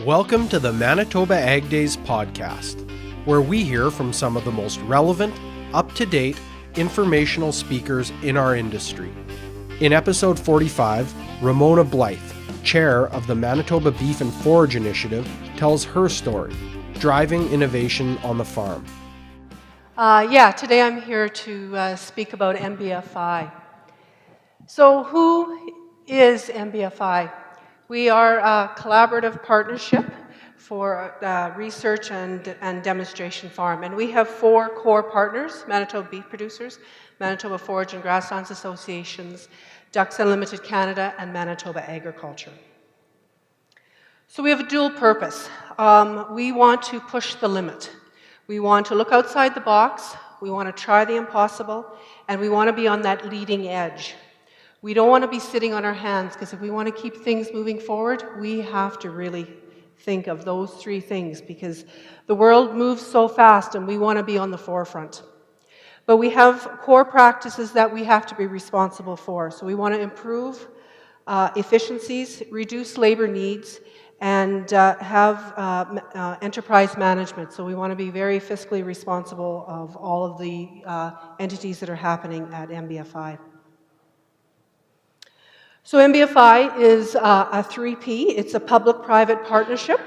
Welcome to the Manitoba Ag Days podcast, where we hear from some of the most relevant, up-to-date, informational speakers in our industry. In episode 45, Ramona Blythe, chair of the Manitoba Beef and Forage Initiative, tells her story, driving innovation on the farm. Today I'm here to speak about MBFI. So who is MBFI? We are a collaborative partnership for research and demonstration farm. And we have 4 core partners: Manitoba Beef Producers, Manitoba Forage and Grasslands Associations, Ducks Unlimited Canada, and Manitoba Agriculture. So we have a dual purpose. We want to push the limit. We want to look outside the box, we want to try the impossible, and we want to be on that leading edge. We don't want to be sitting on our hands, because if we want to keep things moving forward, we have to really think of those 3 things, because the world moves so fast and we want to be on the forefront. But we have core practices that we have to be responsible for. So we want to improve efficiencies, reduce labor needs, and have enterprise management. So we want to be very fiscally responsible of all of the entities that are happening at MBFI. So MBFI is a 3P. It's a public-private partnership,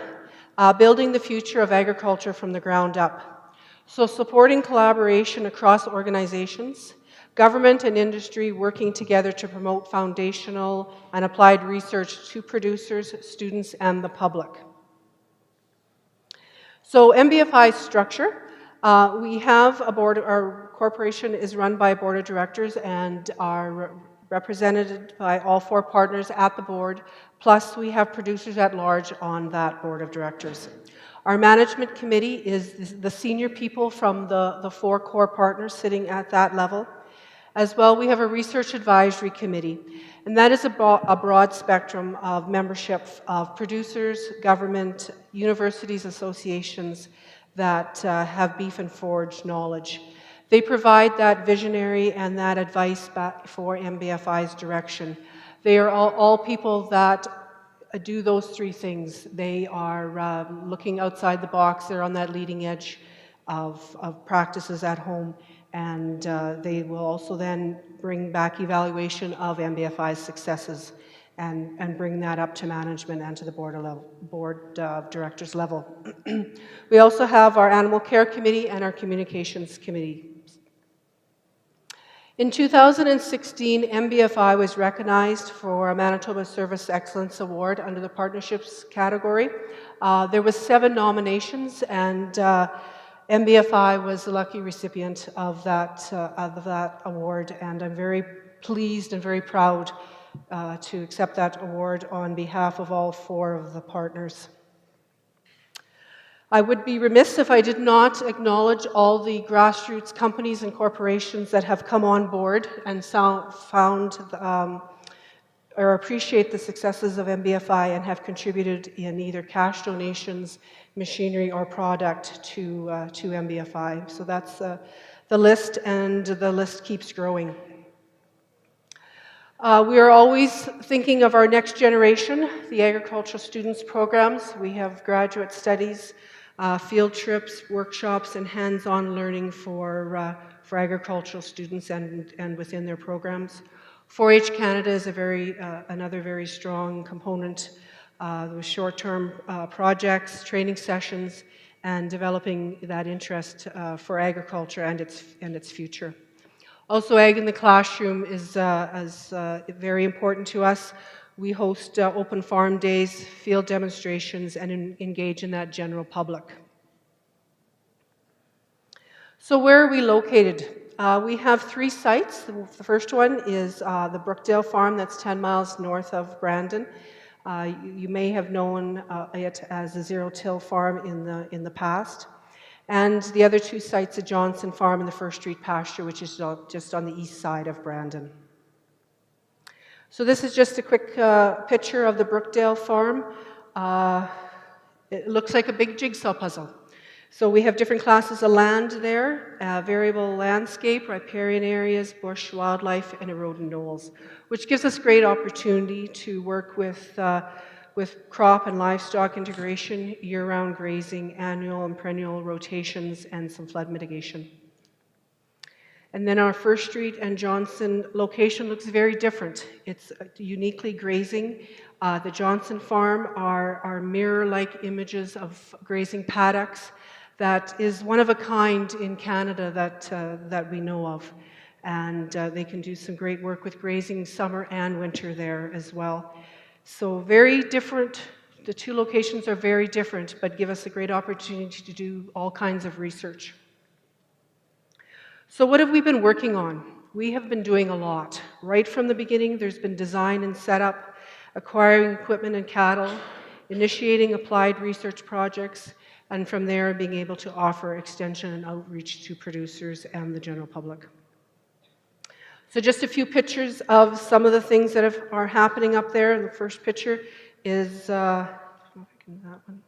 building the future of agriculture from the ground up. So supporting collaboration across organizations, government and industry working together to promote foundational and applied research to producers, students, and the public. So MBFI's structure, we have a board. Our corporation is run by a board of directors and are represented by all 4 partners at the board, plus we have producers at large on that board of directors. Our management committee is the senior people from the 4 core partners sitting at that level. As well, we have a research advisory committee, and that is a broad spectrum of membership of producers, government, universities, associations that have beef and forage knowledge. They provide that visionary and that advice back for MBFI's direction. They are all people that do those 3 things. They are looking outside the box. They're on that leading edge of practices at home, and they will also then bring back evaluation of MBFI's successes and bring that up to management and to the board of directors level. We also have our animal care committee and our communications committee. In 2016, MBFI was recognized for a Manitoba Service Excellence Award under the partnerships category. There was 7 nominations, and MBFI was the lucky recipient of that award, and I'm very pleased and very proud to accept that award on behalf of all 4 of the partners. I would be remiss if I did not acknowledge all the grassroots companies and corporations that have come on board and found or appreciate the successes of MBFI and have contributed in either cash donations, machinery, or product to MBFI. So that's the list, and the list keeps growing. We are always thinking of our next generation, the agricultural students programs. We have graduate studies, field trips, workshops, and hands-on learning for agricultural students and within their programs. Forage Canada is another very strong component with short-term projects, training sessions, and developing that interest for agriculture and its future. Also, Ag in the Classroom is very important to us. We host open farm days, field demonstrations, and engage in that general public. So where are we located? We have 3 sites. The first one is the Brookdale Farm, that's 10 miles north of Brandon. You may have known it as a zero-till farm in the past. And the other 2 sites, the Johnson Farm and the First Street Pasture, which is just on the east side of Brandon. So this is just a quick picture of the Brookdale Farm. It looks like a big jigsaw puzzle. So we have different classes of land there, variable landscape, riparian areas, bush, wildlife, and eroded knolls, which gives us great opportunity to work with with crop and livestock integration, year-round grazing, annual and perennial rotations, and some flood mitigation. And then our First Street and Johnson location looks very different. It's uniquely grazing. The Johnson farm are mirror-like images of grazing paddocks that is one of a kind in Canada that we know of. And they can do some great work with grazing summer and winter there as well. So very different. The two locations are very different, but give us a great opportunity to do all kinds of research. So what have we been working on? We have been doing a lot. Right from the beginning, there's been design and setup, acquiring equipment and cattle, initiating applied research projects, and from there being able to offer extension and outreach to producers and the general public. So just a few pictures of some of the things that are happening up there. The first picture is, I don't know if I can do that one.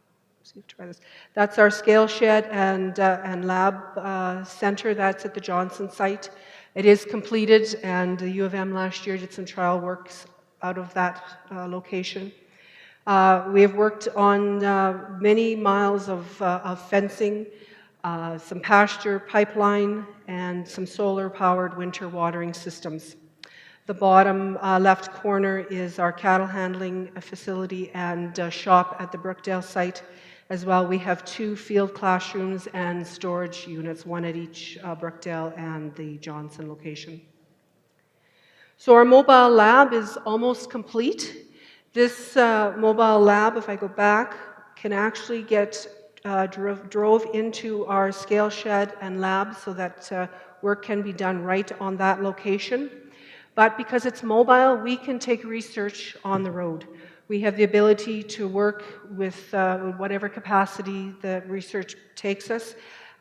See if try this. That's our scale shed and lab center. That's at the Johnson site. It is completed, and the U of M last year did some trial works out of that location. We have worked on many miles of fencing, some pasture pipeline, and some solar-powered winter watering systems. The bottom left corner is our cattle handling facility and shop at the Brookdale site. As well, we have 2 field classrooms and storage units, one at each Brookdale and the Johnson location. So our mobile lab is almost complete. This mobile lab, if I go back, can actually get drove into our scale shed and lab so that work can be done right on that location. But because it's mobile, we can take research on the road. We have the ability to work with whatever capacity the research takes us.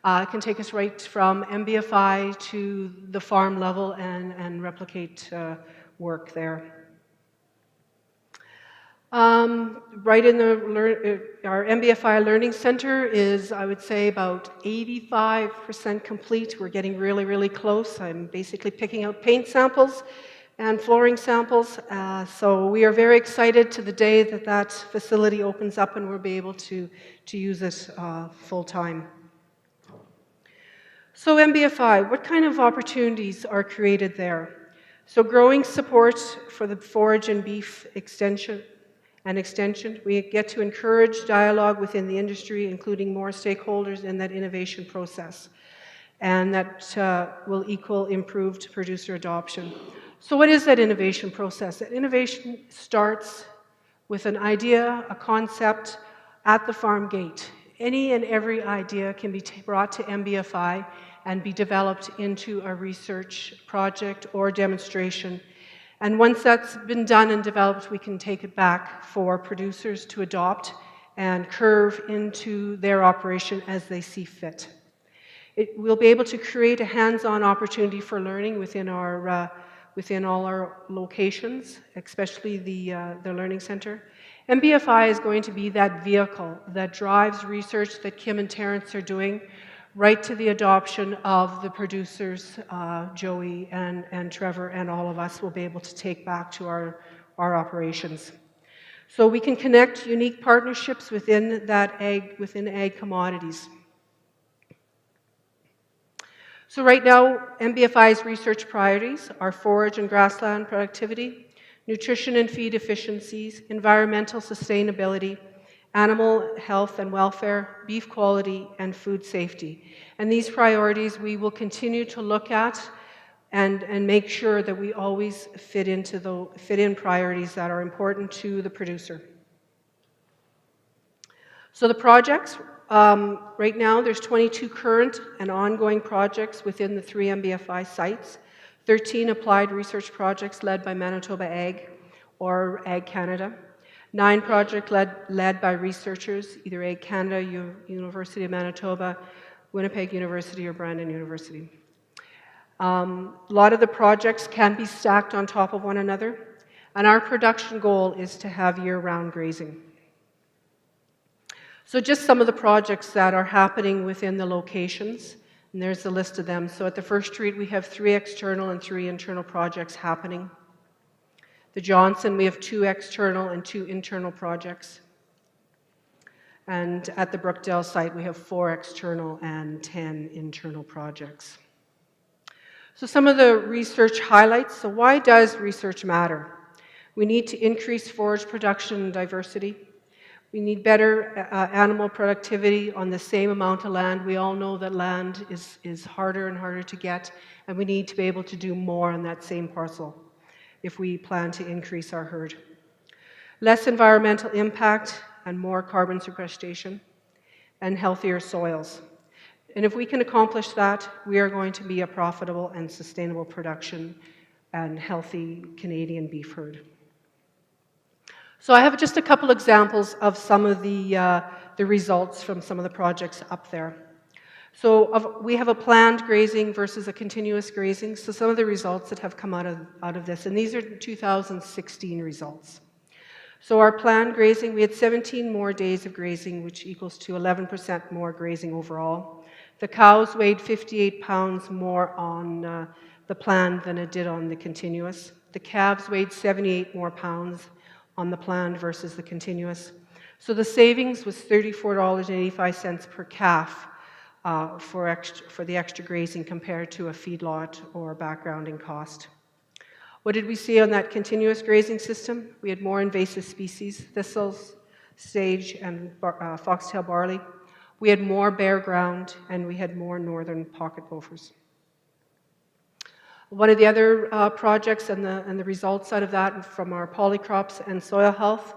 It can take us right from MBFI to the farm level and replicate work there. Right in our MBFI Learning Center is, I would say, about 85% complete. We're getting really, really close. I'm basically picking out paint samples and flooring samples. So we are very excited to the day that that facility opens up and we'll be able to use it full time. So MBFI, what kind of opportunities are created there? So growing support for the forage and beef extension. We get to encourage dialogue within the industry, including more stakeholders in that innovation process. And that will equal improved producer adoption. So what is that innovation process? That innovation starts with an idea, a concept at the farm gate. Any and every idea can be brought to MBFI and be developed into a research project or demonstration. And once that's been done and developed, we can take it back for producers to adopt and curve into their operation as they see fit. We'll be able to create a hands-on opportunity for learning within all our locations, especially the Learning Center. MBFI is going to be that vehicle that drives research that Kim and Terrence are doing right to the adoption of the producers, Joey and Trevor and all of us will be able to take back to our operations. So we can connect unique partnerships within ag commodities. So right now, MBFI's research priorities are forage and grassland productivity, nutrition and feed efficiencies, environmental sustainability, animal health and welfare, beef quality, and food safety. And these priorities we will continue to look at and make sure that we always fit in priorities that are important to the producer. So the projects, right now there's 22 current and ongoing projects within the 3 MBFI sites, 13 applied research projects led by Manitoba Ag or Ag Canada, 9 projects led by researchers, either Ag Canada, University of Manitoba, Winnipeg University, or Brandon University. A lot of the projects can be stacked on top of one another, and our production goal is to have year-round grazing. So just some of the projects that are happening within the locations, and there's a list of them. So at the First Street, we have 3 external and 3 internal projects happening. The Johnson, we have 2 external and 2 internal projects. And at the Brookdale site, we have 4 external and 10 internal projects. So some of the research highlights. So why does research matter? We need to increase forage production and diversity. We need better animal productivity on the same amount of land. We all know that land is harder and harder to get, and we need to be able to do more on that same parcel if we plan to increase our herd. Less environmental impact and more carbon sequestration, and healthier soils. And if we can accomplish that, we are going to be a profitable and sustainable production and healthy Canadian beef herd. So I have just a couple examples of some of the results from some of the projects up there. So we have a planned grazing versus a continuous grazing. So some of the results that have come out of this, and these are 2016 results. So our planned grazing, we had 17 more days of grazing, which equals to 11% more grazing overall. The cows weighed 58 pounds more on the planned than it did on the continuous. The calves weighed 78 more pounds on the planned versus the continuous. So the savings was $34.85 per calf for the extra grazing compared to a feedlot or backgrounding cost. What did we see on that continuous grazing system? We had more invasive species, thistles, sage, and foxtail barley. We had more bare ground, and we had more northern pocket gophers. One of the other projects and the results out of that from our polycrops and soil health,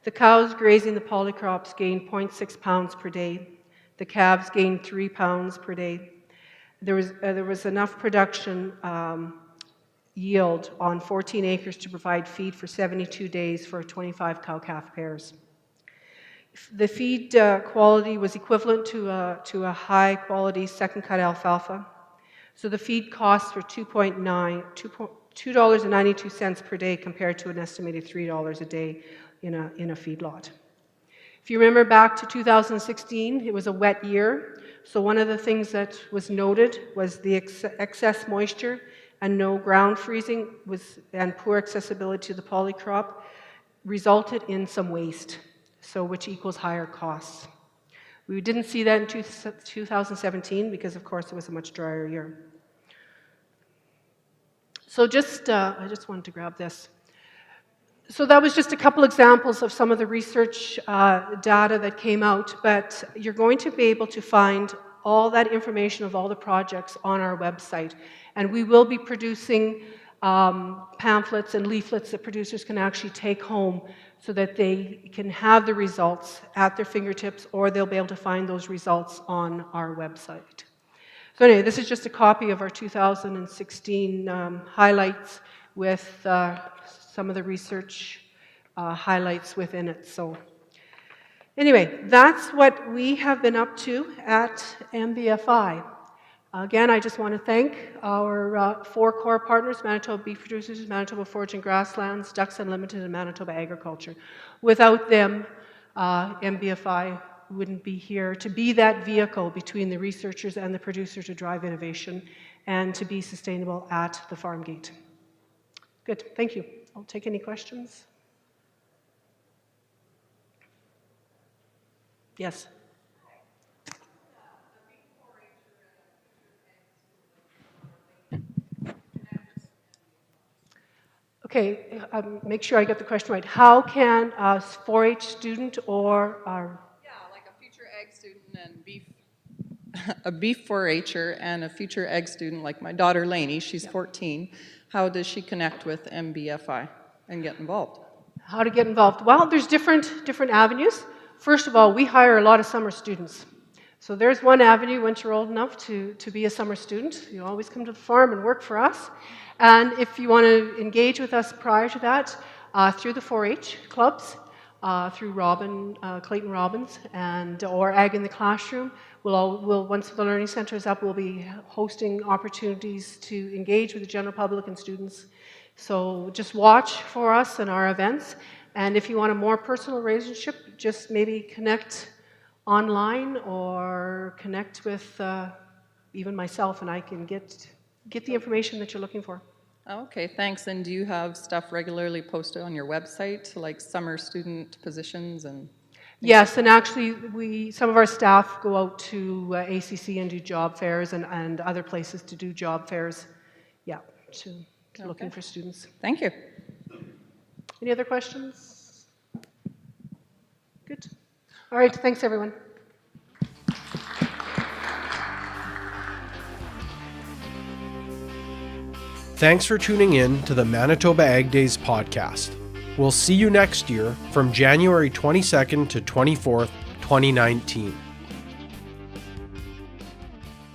the cows grazing the polycrops gained 0.6 pounds per day. The calves gained 3 pounds per day. There was enough production yield on 14 acres to provide feed for 72 days for 25 cow-calf pairs. The feed quality was equivalent to a high-quality second-cut alfalfa. So the feed costs were $2.92 per day compared to an estimated $3 a day in a feedlot. If you remember back to 2016, it was a wet year. So one of the things that was noted was the excess moisture and no ground freezing and poor accessibility to the polycrop resulted in some waste, so which equals higher costs. We didn't see that in 2017 because, of course, it was a much drier year. So I just wanted to grab this. So that was just a couple examples of some of the research data that came out, but you're going to be able to find all that information of all the projects on our website. And we will be producing pamphlets and leaflets that producers can actually take home so that they can have the results at their fingertips, or they'll be able to find those results on our website. So anyway, this is just a copy of our 2016 highlights with some of the research highlights within it. So anyway, that's what we have been up to at MBFI. Again, I just want to thank our 4 core partners, Manitoba Beef Producers, Manitoba Forage and Grasslands, Ducks Unlimited, and Manitoba Agriculture. Without them, MBFI wouldn't be here to be that vehicle between the researchers and the producer to drive innovation and to be sustainable at the farm gate. Good, thank you. I'll take any questions. Yes. Okay, make sure I get the question right. How can a 4-H student or like a future ag student and a beef 4-H'er and a future ag student like my daughter Lainey, she's 14, how does she connect with MBFI and get involved? How to get involved? Well, there's different avenues. First of all, we hire a lot of summer students. So there's one avenue once you're old enough to be a summer student. You always come to the farm and work for us. And if you want to engage with us prior to that, through the 4-H clubs, through Clayton Robbins, or Ag in the Classroom, once the Learning Center is up, we'll be hosting opportunities to engage with the general public and students. So just watch for us and our events. And if you want a more personal relationship, just maybe connect online or connect with even myself, and I can get the information that you're looking for. Okay, thanks. And do you have stuff regularly posted on your website, like summer student positions and? Yes, and actually, some of our staff go out to ACC and do job fairs and other places to do job fairs. Yeah, to looking for students. Thank you. Any other questions? Good. All right, thanks everyone. Thanks for tuning in to the Manitoba Ag Days podcast. We'll see you next year from January 22nd to 24th, 2019.